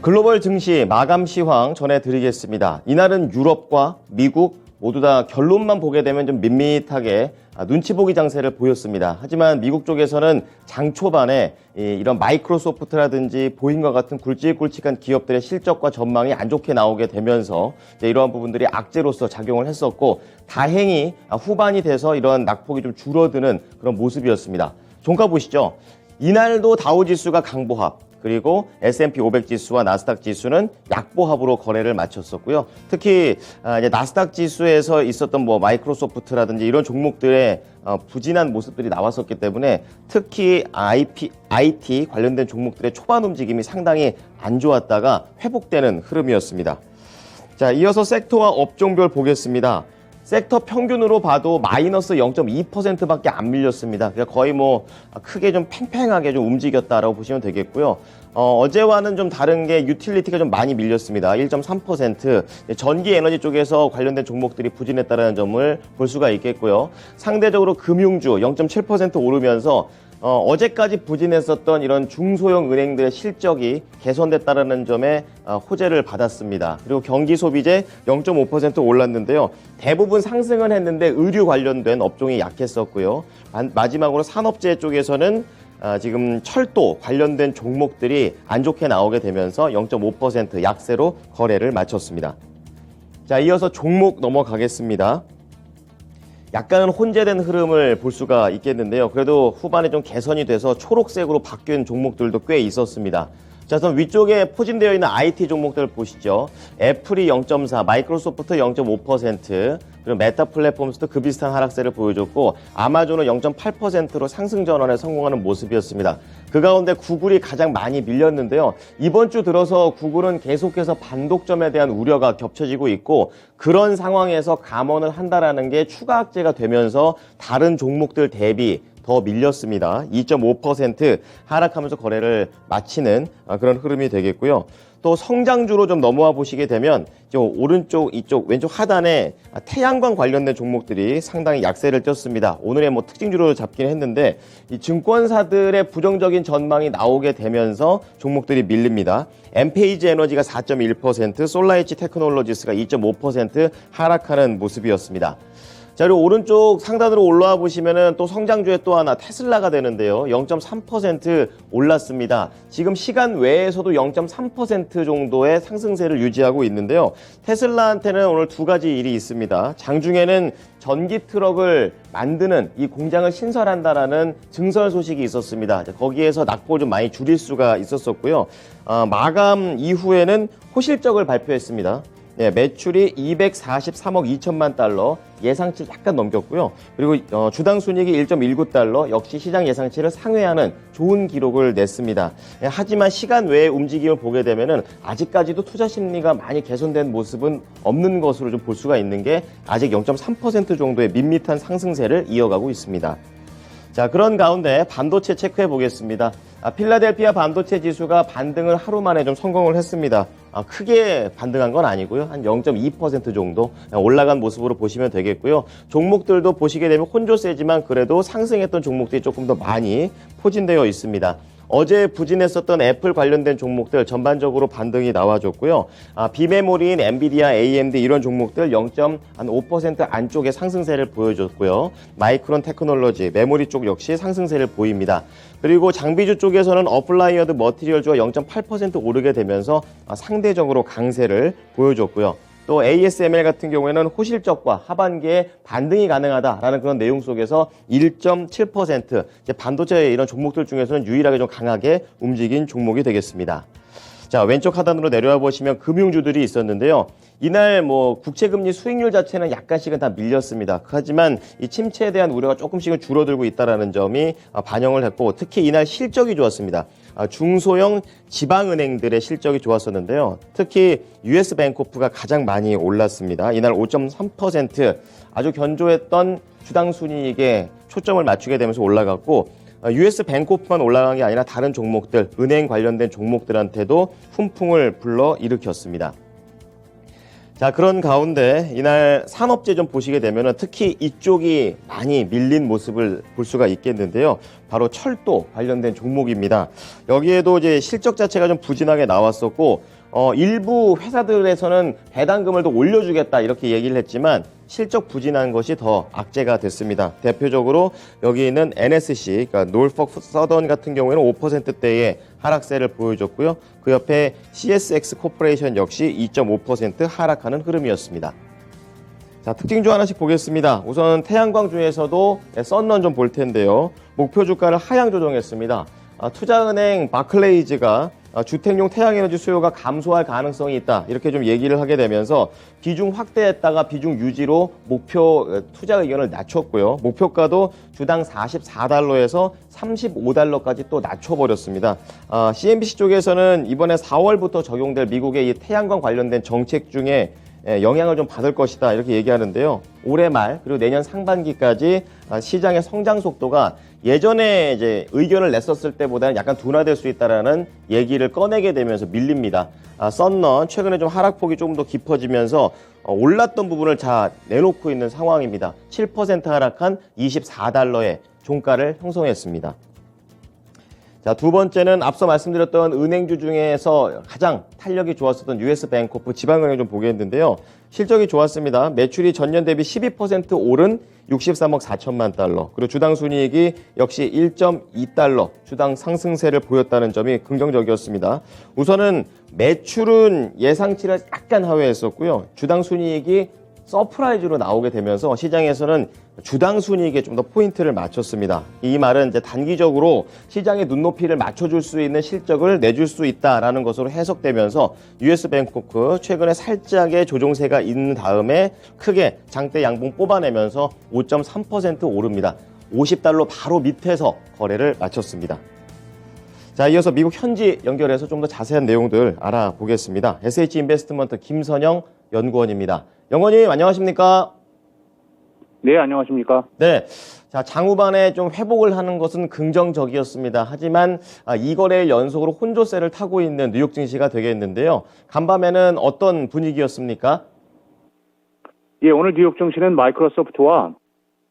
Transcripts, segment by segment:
글로벌 증시 마감 시황 전해드리겠습니다. 이날은 유럽과 미국 모두 다 결론만 보게 되면 좀 밋밋하게 눈치 보기 장세를 보였습니다. 하지만 미국 쪽에서는 장 초반에 이런 마이크로소프트라든지 보잉과 같은 굵직굵직한 기업들의 실적과 전망이 안 좋게 나오게 되면서 이러한 부분들이 악재로서 작용을 했었고, 다행히 후반이 돼서 이런 낙폭이 좀 줄어드는 그런 모습이었습니다. 종가 보시죠. 이날도 다우지수가 강보합, 그리고 S&P 500 지수와 나스닥 지수는 약보합으로 거래를 마쳤었고요. 특히 이제 나스닥 지수에서 있었던 마이크로소프트라든지 이런 종목들의 부진한 모습들이 나왔었기 때문에 특히 IT 관련된 종목들의 초반 움직임이 상당히 안 좋았다가 회복되는 흐름이었습니다. 자, 이어서 섹터와 업종별 보겠습니다. 섹터 평균으로 봐도 마이너스 0.2%밖에 안 밀렸습니다. 그러니까 거의 크게 좀 팽팽하게 좀 움직였다라고 보시면 되겠고요. 어제와는 좀 다른 게 유틸리티가 좀 많이 밀렸습니다. 1.3%. 전기 에너지 쪽에서 관련된 종목들이 부진했다는 점을 볼 수가 있겠고요. 상대적으로 금융주 0.7% 오르면서 어제까지 부진했었던 이런 중소형 은행들의 실적이 개선됐다는 점에 호재를 받았습니다. 그리고 경기소비재 0.5% 올랐는데요. 대부분 상승은 했는데 의류 관련된 업종이 약했었고요. 마지막으로 산업재 쪽에서는 지금 철도 관련된 종목들이 안 좋게 나오게 되면서 0.5% 약세로 거래를 마쳤습니다. 자, 이어서 종목 넘어가겠습니다. 약간은 혼재된 흐름을 볼 수가 있겠는데요. 그래도 후반에 좀 개선이 돼서 초록색으로 바뀐 종목들도 꽤 있었습니다. 자, 우선 위쪽에 포진되어 있는 IT 종목들 보시죠. 애플이 0.4, 마이크로소프트 0.5%, 그리고 메타 플랫폼스도 그 비슷한 하락세를 보여줬고, 아마존은 0.8%로 상승 전환에 성공하는 모습이었습니다. 그 가운데 구글이 가장 많이 밀렸는데요. 이번 주 들어서 구글은 계속해서 반독점에 대한 우려가 겹쳐지고 있고, 그런 상황에서 감원을 한다라는 게 추가 악재가 되면서 다른 종목들 대비 더 밀렸습니다. 2.5% 하락하면서 거래를 마치는 그런 흐름이 되겠고요. 또 성장주로 좀 넘어와 보시게 되면 오른쪽, 이쪽, 왼쪽 하단에 태양광 관련된 종목들이 상당히 약세를 띄었습니다. 오늘의 특징주로 잡긴 했는데 이 증권사들의 부정적인 전망이 나오게 되면서 종목들이 밀립니다. 엠페이지 에너지가 4.1%, 솔라에치 테크놀로지스가 2.5% 하락하는 모습이었습니다. 자, 그리고 오른쪽 상단으로 올라와 보시면은 또 성장주의 또 하나 테슬라가 되는데요. 0.3% 올랐습니다. 지금 시간 외에서도 0.3% 정도의 상승세를 유지하고 있는데요. 테슬라한테는 오늘 두 가지 일이 있습니다. 장중에는 전기 트럭을 만드는 이 공장을 신설한다라는 증설 소식이 있었습니다. 거기에서 낙폭을 좀 많이 줄일 수가 있었었고요. 마감 이후에는 호실적을 발표했습니다. 네, 매출이 243억 2천만 달러, 예상치 약간 넘겼고요. 그리고 주당 순이익이 1.19달러, 역시 시장 예상치를 상회하는 좋은 기록을 냈습니다. 하지만 시간 외의 움직임을 보게 되면은 아직까지도 투자 심리가 많이 개선된 모습은 없는 것으로 좀 볼 수가 있는 게 아직 0.3% 정도의 밋밋한 상승세를 이어가고 있습니다. 자, 그런 가운데 반도체 체크해 보겠습니다. 필라델피아 반도체 지수가 반등을 하루 만에 좀 성공을 했습니다. 크게 반등한 건 아니고요. 한 0.2% 정도 올라간 모습으로 보시면 되겠고요. 종목들도 보시게 되면 혼조세지만 그래도 상승했던 종목들이 조금 더 많이 포진되어 있습니다. 어제 부진했었던 애플 관련된 종목들 전반적으로 반등이 나와줬고요. 비메모리인 엔비디아, AMD 이런 종목들 0.5% 안쪽에 상승세를 보여줬고요. 마이크론 테크놀로지, 메모리 쪽 역시 상승세를 보입니다. 그리고 장비주 쪽에서는 어플라이어드 머티리얼주가 0.8% 오르게 되면서 상대적으로 강세를 보여줬고요. 또 ASML 같은 경우에는 호실적과 하반기에 반등이 가능하다라는 그런 내용 속에서 1.7% 이제 반도체 이런 종목들 중에서는 유일하게 좀 강하게 움직인 종목이 되겠습니다. 자, 왼쪽 하단으로 내려와 보시면 금융주들이 있었는데요. 이날 국채금리 수익률 자체는 약간씩은 다 밀렸습니다. 하지만 이 침체에 대한 우려가 조금씩은 줄어들고 있다는 점이 반영을 했고, 특히 이날 실적이 좋았습니다. 중소형 지방은행들의 실적이 좋았었는데요. 특히 US 뱅코프가 가장 많이 올랐습니다. 이날 5.3% 아주 견조했던 주당 순이익에 초점을 맞추게 되면서 올라갔고, US 뱅코프만 올라간 게 아니라 다른 종목들, 은행 관련된 종목들한테도 훈풍을 불러 일으켰습니다. 자, 그런 가운데 이날 산업재 좀 보시게 되면은 특히 이쪽이 많이 밀린 모습을 볼 수가 있겠는데요. 바로 철도 관련된 종목입니다. 여기에도 이제 실적 자체가 좀 부진하게 나왔었고, 일부 회사들에서는 배당금을 더 올려주겠다 이렇게 얘기를 했지만 실적 부진한 것이 더 악재가 됐습니다. 대표적으로 여기 있는 NSC, 그러니까 놀folk 서던 같은 경우에는 5%대의 하락세를 보여줬고요. 그 옆에 CSX 코퍼레이션 역시 2.5% 하락하는 흐름이었습니다. 자, 특징주 하나씩 보겠습니다. 우선 태양광 중에서도 썬런 좀 볼 텐데요. 목표 주가를 하향 조정했습니다. 투자은행 바클레이즈가 주택용 태양에너지 수요가 감소할 가능성이 있다 이렇게 좀 얘기를 하게 되면서 비중 확대했다가 비중 유지로 목표 투자 의견을 낮췄고요. 목표가도 주당 44달러에서 35달러까지 또 낮춰버렸습니다. CNBC 쪽에서는 이번에 4월부터 적용될 미국의 이 태양광 관련된 정책 중에 영향을 좀 받을 것이다 이렇게 얘기하는데요. 올해 말 그리고 내년 상반기까지 시장의 성장 속도가 예전에 이제 의견을 냈었을 때보다는 약간 둔화될 수 있다라는 얘기를 꺼내게 되면서 밀립니다. 썬런 최근에 좀 하락폭이 조금 더 깊어지면서 올랐던 부분을 다 내놓고 있는 상황입니다. 7% 하락한 24달러의 종가를 형성했습니다. 자, 두 번째는 앞서 말씀드렸던 은행주 중에서 가장 탄력이 좋았었던 US뱅코프 지방은행 좀 보겠는데요. 실적이 좋았습니다. 매출이 전년 대비 12% 오른 63억 4천만 달러. 그리고 주당 순이익이 역시 1.2달러 주당 상승세를 보였다는 점이 긍정적이었습니다. 우선은 매출은 예상치를 약간 하회했었고요. 주당 순이익이 서프라이즈로 나오게 되면서 시장에서는 주당 순이익에 좀 더 포인트를 맞췄습니다. 이 말은 이제 단기적으로 시장의 눈높이를 맞춰줄 수 있는 실적을 내줄 수 있다라는 것으로 해석되면서 US뱅코크 최근에 살짝의 조정세가 있는 다음에 크게 장대 양봉 뽑아내면서 5.3% 오릅니다. 50달러 바로 밑에서 거래를 마쳤습니다. 자, 이어서 미국 현지 연결해서 좀 더 자세한 내용들 알아보겠습니다. SH인베스트먼트 김선영 연구원입니다. 연구원님 안녕하십니까? 네, 안녕하십니까? 네. 자, 장후반에 좀 회복을 하는 것은 긍정적이었습니다. 하지만 이 거래일 연속으로 혼조세를 타고 있는 뉴욕 증시가 되겠는데요. 간밤에는 어떤 분위기였습니까? 예, 오늘 뉴욕 증시는 마이크로소프트와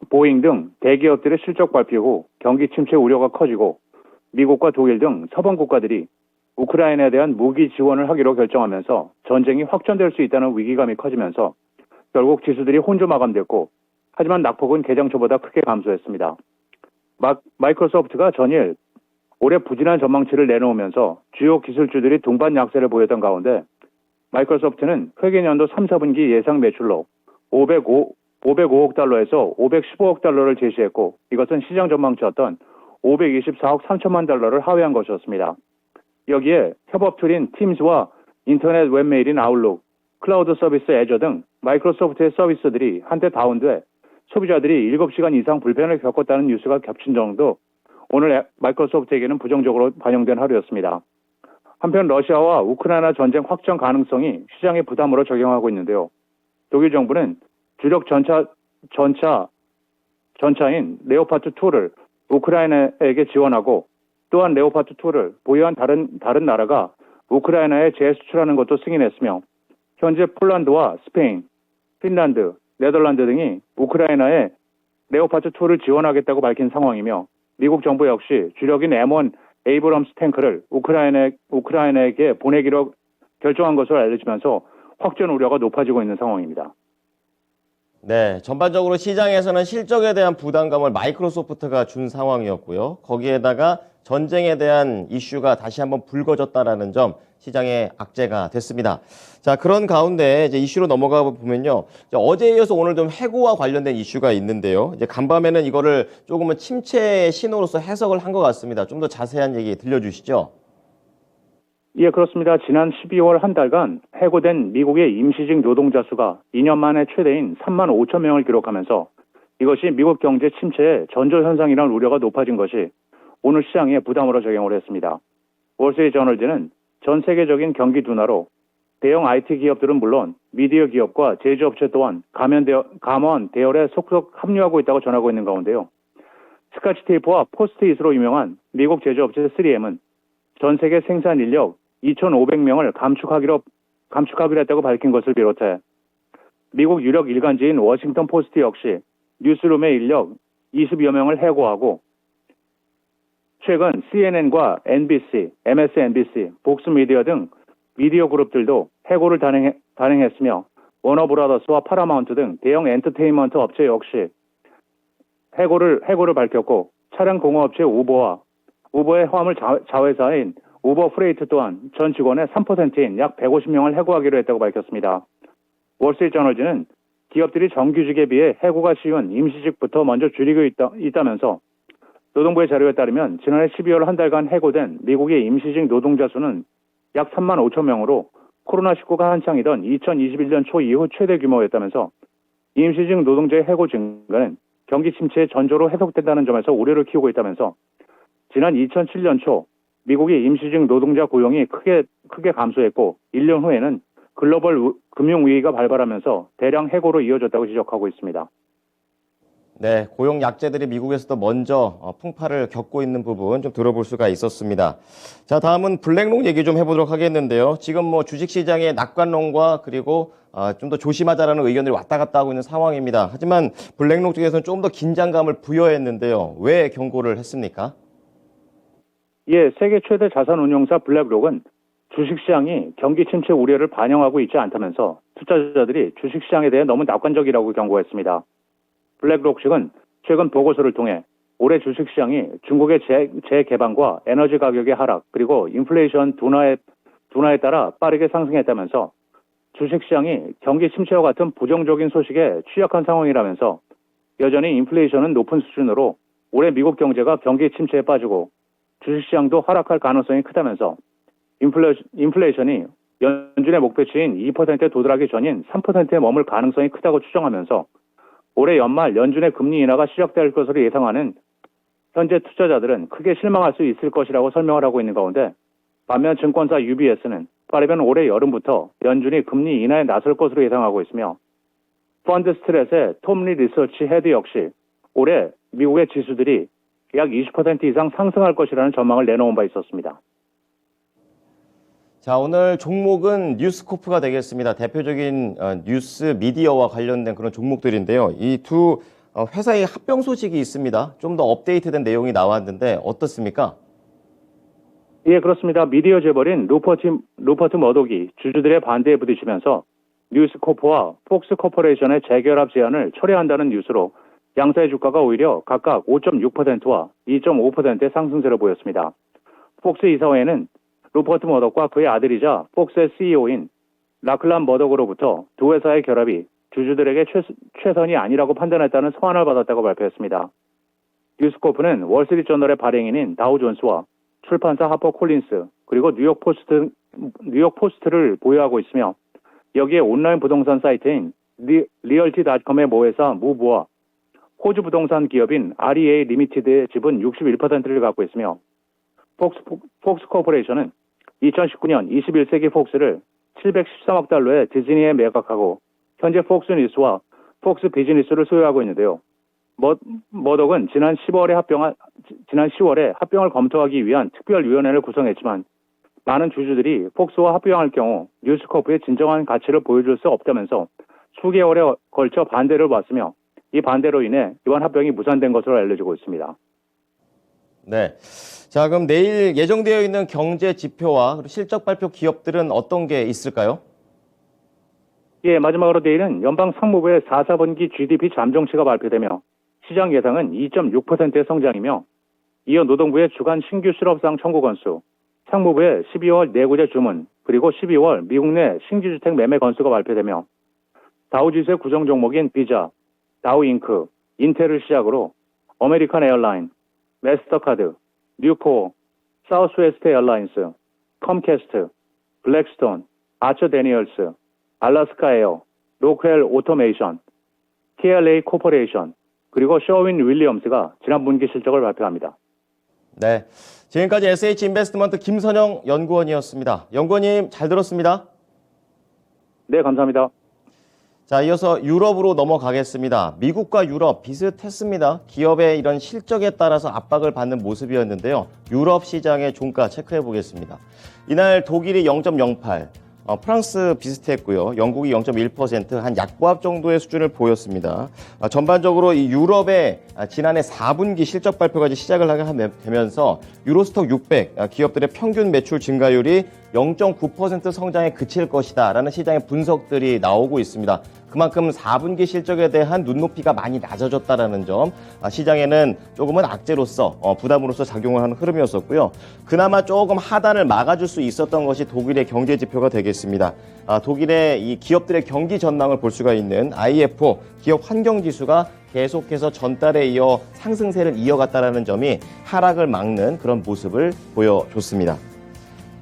보잉 등 대기업들의 실적 발표 후 경기 침체 우려가 커지고 미국과 독일 등 서방 국가들이 우크라이나에 대한 무기 지원을 하기로 결정하면서 전쟁이 확전될 수 있다는 위기감이 커지면서 결국 지수들이 혼조 마감됐고 하지만 낙폭은 개장 초보다 크게 감소했습니다. 마이크로소프트가 전일 올해 부진한 전망치를 내놓으면서 주요 기술주들이 동반 약세를 보였던 가운데 마이크로소프트는 회계연도 3, 4분기 예상 매출로 505억 달러에서 515억 달러를 제시했고 이것은 시장 전망치였던 524억 3천만 달러를 하회한 것이었습니다. 여기에 협업 툴인 팀즈와 인터넷 웹메일인 아웃룩, 클라우드 서비스 애저 등 마이크로소프트의 서비스들이 한때 다운돼 소비자들이 7시간 이상 불편을 겪었다는 뉴스가 겹친 정도 오늘 마이크로소프트에게는 부정적으로 반영된 하루였습니다. 한편 러시아와 우크라이나 전쟁 확전 가능성이 시장의 부담으로 적용하고 있는데요. 독일 정부는 주력 전차인 레오파드 2를 우크라이나에게 지원하고 또한 레오파드 2를 보유한 다른 나라가 우크라이나에 재수출하는 것도 승인했으며 현재 폴란드와 스페인, 핀란드, 네덜란드 등이 우크라이나에 레오파드 2를 지원하겠다고 밝힌 상황이며 미국 정부 역시 주력인 M1 에이브럼스 탱크를 우크라이나에게 보내기로 결정한 것으로 알려지면서 확전 우려가 높아지고 있는 상황입니다. 네, 전반적으로 시장에서는 실적에 대한 부담감을 마이크로소프트가 준 상황이었고요. 거기에다가 전쟁에 대한 이슈가 다시 한번 불거졌다라는 점 시장의 악재가 됐습니다. 자, 그런 가운데 이제 이슈로 넘어가 보면요. 어제에 이어서 오늘 좀 해고와 관련된 이슈가 있는데요. 이제 간밤에는 이거를 조금은 침체의 신호로서 해석을 한 것 같습니다. 좀 더 자세한 얘기 들려주시죠. 예, 그렇습니다. 지난 12월 한 달간 해고된 미국의 임시직 노동자 수가 2년 만에 최대인 3만 5천 명을 기록하면서 이것이 미국 경제 침체의 전조현상이라는 우려가 높아진 것이 오늘 시장에 부담으로 작용을 했습니다. 월스트리트저널지는 전 세계적인 경기 둔화로 대형 IT 기업들은 물론 미디어 기업과 제조업체 또한 감원 대열에 속속 합류하고 있다고 전하고 있는 가운데요. 스카치 테이프와 포스트잇으로 유명한 미국 제조업체 3M은 전 세계 생산 인력 2,500명을 감축하기로 했다고 밝힌 것을 비롯해 미국 유력 일간지인 워싱턴 포스트 역시 뉴스룸의 인력 20여 명을 해고하고 최근 CNN과 NBC, MSNBC, 복스미디어 등 미디어 그룹들도 해고를 단행했으며 워너브라더스와 파라마운트 등 대형 엔터테인먼트 업체 역시 해고를 밝혔고 차량 공업업체 우버의 화물 자회사인 우버 프레이트 또한 전 직원의 3%인 약 150명을 해고하기로 했다고 밝혔습니다. 월스트리트저널지는 기업들이 정규직에 비해 해고가 쉬운 임시직부터 먼저 줄이고 있다면서 노동부의 자료에 따르면 지난해 12월 한 달간 해고된 미국의 임시직 노동자 수는 약 3만 5천 명으로 코로나19가 한창이던 2021년 초 이후 최대 규모였다면서 임시직 노동자의 해고 증가는 경기 침체의 전조로 해석된다는 점에서 우려를 키우고 있다면서 지난 2007년 초 미국의 임시직 노동자 고용이 크게 감소했고 1년 후에는 글로벌 금융위기가 발발하면서 대량 해고로 이어졌다고 지적하고 있습니다. 네, 고용 약자들이 미국에서도 먼저 풍파를 겪고 있는 부분 좀 들어볼 수가 있었습니다. 자, 다음은 블랙록 얘기 좀 해보도록 하겠는데요. 지금 뭐 주식시장의 낙관론과 그리고 좀 더 조심하자라는 의견들이 왔다 갔다 하고 있는 상황입니다. 하지만 블랙록 쪽에서는 좀 더 긴장감을 부여했는데요. 왜 경고를 했습니까? 예, 세계 최대 자산운용사 블랙록은 주식시장이 경기 침체 우려를 반영하고 있지 않다면서 투자자들이 주식시장에 대해 너무 낙관적이라고 경고했습니다. 블랙록 측은 최근 보고서를 통해 올해 주식시장이 중국의 재개방과 에너지 가격의 하락 그리고 인플레이션 둔화에 따라 빠르게 상승했다면서 주식시장이 경기 침체와 같은 부정적인 소식에 취약한 상황이라면서 여전히 인플레이션은 높은 수준으로 올해 미국 경제가 경기 침체에 빠지고 주식시장도 하락할 가능성이 크다면서 인플레이션이 연준의 목표치인 2%에 도달하기 전인 3%에 머물 가능성이 크다고 추정하면서 올해 연말 연준의 금리 인하가 시작될 것으로 예상하는 현재 투자자들은 크게 실망할 수 있을 것이라고 설명을 하고 있는 가운데 반면 증권사 UBS는 빠르면 올해 여름부터 연준이 금리 인하에 나설 것으로 예상하고 있으며 펀드 스트레스의 톰리 리서치 헤드 역시 올해 미국의 지수들이 약 20% 이상 상승할 것이라는 전망을 내놓은 바 있었습니다. 자, 오늘 종목은 뉴스코프가 되겠습니다. 대표적인 뉴스 미디어와 관련된 그런 종목들인데요. 이 두 회사의 합병 소식이 있습니다. 좀 더 업데이트된 내용이 나왔는데 어떻습니까? 예, 그렇습니다. 미디어 재벌인 루퍼트 머독이 주주들의 반대에 부딪히면서 뉴스코프와 폭스 코퍼레이션의 재결합 제안을 철회한다는 뉴스로 양사의 주가가 오히려 각각 5.6%와 2.5%의 상승세를 보였습니다. 폭스 이사회는 루퍼트 머독과 그의 아들이자 폭스의 CEO인 라클란 머독으로부터 두 회사의 결합이 주주들에게 최선이 아니라고 판단했다는 소환을 받았다고 발표했습니다. 뉴스코프는 월스트리트저널의 발행인인 다우존스와 출판사 하퍼콜린스 그리고 뉴욕포스트를 보유하고 있으며 여기에 온라인 부동산 사이트인 리얼티.com의 모회사 무브와 호주 부동산 기업인 REA 리미티드의 지분 61%를 갖고 있으며 폭스 코퍼레이션은 2019년 21세기 폭스를 713억 달러에 디즈니에 매각하고 현재 폭스 뉴스와 폭스 비즈니스를 소유하고 있는데요. 머독은 지난 10월에 합병을 검토하기 위한 특별위원회를 구성했지만 많은 주주들이 폭스와 합병할 경우 뉴스코프의 진정한 가치를 보여줄 수 없다면서 수개월에 걸쳐 반대를 받았으며 이 반대로 인해 이번 합병이 무산된 것으로 알려지고 있습니다. 네. 자, 그럼 내일 예정되어 있는 경제 지표와 실적 발표 기업들은 어떤 게 있을까요? 예, 마지막으로 내일은 연방 상무부의 4분기 GDP 잠정치가 발표되며 시장 예상은 2.6%의 성장이며 이어 노동부의 주간 신규 실업상 청구 건수, 상무부의 12월 내구재 주문, 그리고 12월 미국 내 신규주택 매매 건수가 발표되며 다우지수의 구성 종목인 비자, 다우잉크, 인텔을 시작으로 아메리칸 에어라인, 메스터카드, 뉴코어, 사우스웨스트 에어라인스, 컴캐스트, 블랙스톤, 아처 데니얼스, 알래스카 에어, 로크웰 오토메이션, KLA 코퍼레이션, 그리고 셔윈 윌리엄스가 지난 분기 실적을 발표합니다. 네. 지금까지 SH인베스트먼트 김선영 연구원이었습니다. 연구원님 잘 들었습니다. 네, 감사합니다. 자, 이어서 유럽으로 넘어가겠습니다. 미국과 유럽 비슷했습니다. 기업의 이런 실적에 따라서 압박을 받는 모습이었는데요. 유럽 시장의 종가 체크해 보겠습니다. 이날 독일이 0.08, 프랑스 비슷했고요. 영국이 0.1%, 한 약보합 정도의 수준을 보였습니다. 전반적으로 이 유럽의 지난해 4분기 실적 발표가 시작을 하게 되면서 유로스톡 600 기업들의 평균 매출 증가율이 0.9% 성장에 그칠 것이다라는 시장의 분석들이 나오고 있습니다. 그만큼 4분기 실적에 대한 눈높이가 많이 낮아졌다라는 점, 시장에는 조금은 악재로서 부담으로서 작용을 하는 흐름이었었고요. 그나마 조금 하단을 막아줄 수 있었던 것이 독일의 경제 지표가 되겠습니다. 독일의 이 기업들의 경기 전망을 볼 수가 있는 IFO 기업 환경 지수가 계속해서 전달에 이어 상승세를 이어갔다라는 점이 하락을 막는 그런 모습을 보여줬습니다.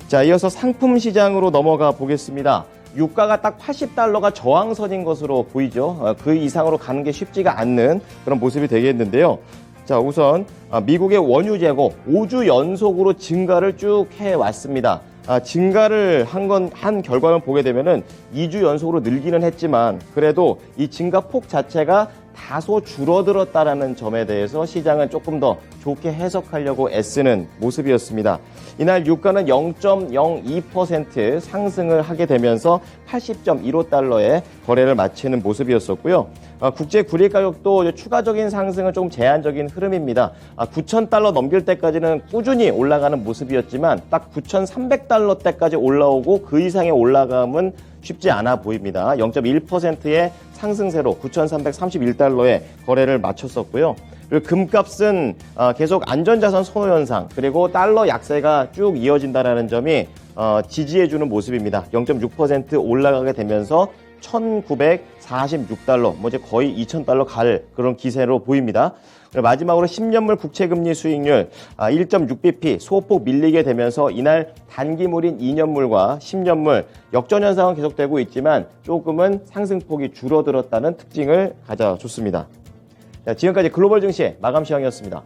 자, 이어서 상품 시장으로 넘어가 보겠습니다. 유가가 딱 $80가 저항선인 것으로 보이죠. 그 이상으로 가는 게 쉽지가 않는 그런 모습이 되겠는데요. 자, 우선 미국의 원유 재고 5주 연속으로 증가를 쭉 해왔습니다. 증가를 한 결과를 보게 되면은 2주 연속으로 늘기는 했지만 그래도 이 증가 폭 자체가 다소 줄어들었다라는 점에 대해서 시장은 조금 더 좋게 해석하려고 애쓰는 모습이었습니다. 이날 유가는 0.02% 상승을 하게 되면서 80.15달러에 거래를 마치는 모습이었었고요. 국제 구리 가격도 추가적인 상승은 조금 제한적인 흐름입니다. 9,000달러 넘길 때까지는 꾸준히 올라가는 모습이었지만 딱 9,300달러대까지 올라오고 그 이상의 올라감은 쉽지 않아 보입니다. 0.1%의 상승세로 9,331달러에 거래를 마쳤었고요. 그리고 금값은 계속 안전자산 선호 현상 그리고 달러 약세가 쭉 이어진다는 점이 지지해주는 모습입니다. 0.6% 올라가게 되면서 1,946달러, 이제 거의 2,000달러 갈 그런 기세로 보입니다. 마지막으로 10년물 국채금리 수익률 1.6bp 소폭 밀리게 되면서 이날 단기물인 2년물과 10년물 역전 현상은 계속되고 있지만 조금은 상승폭이 줄어들었다는 특징을 가져줬습니다. 자, 지금까지 글로벌 증시의 마감 시황이었습니다.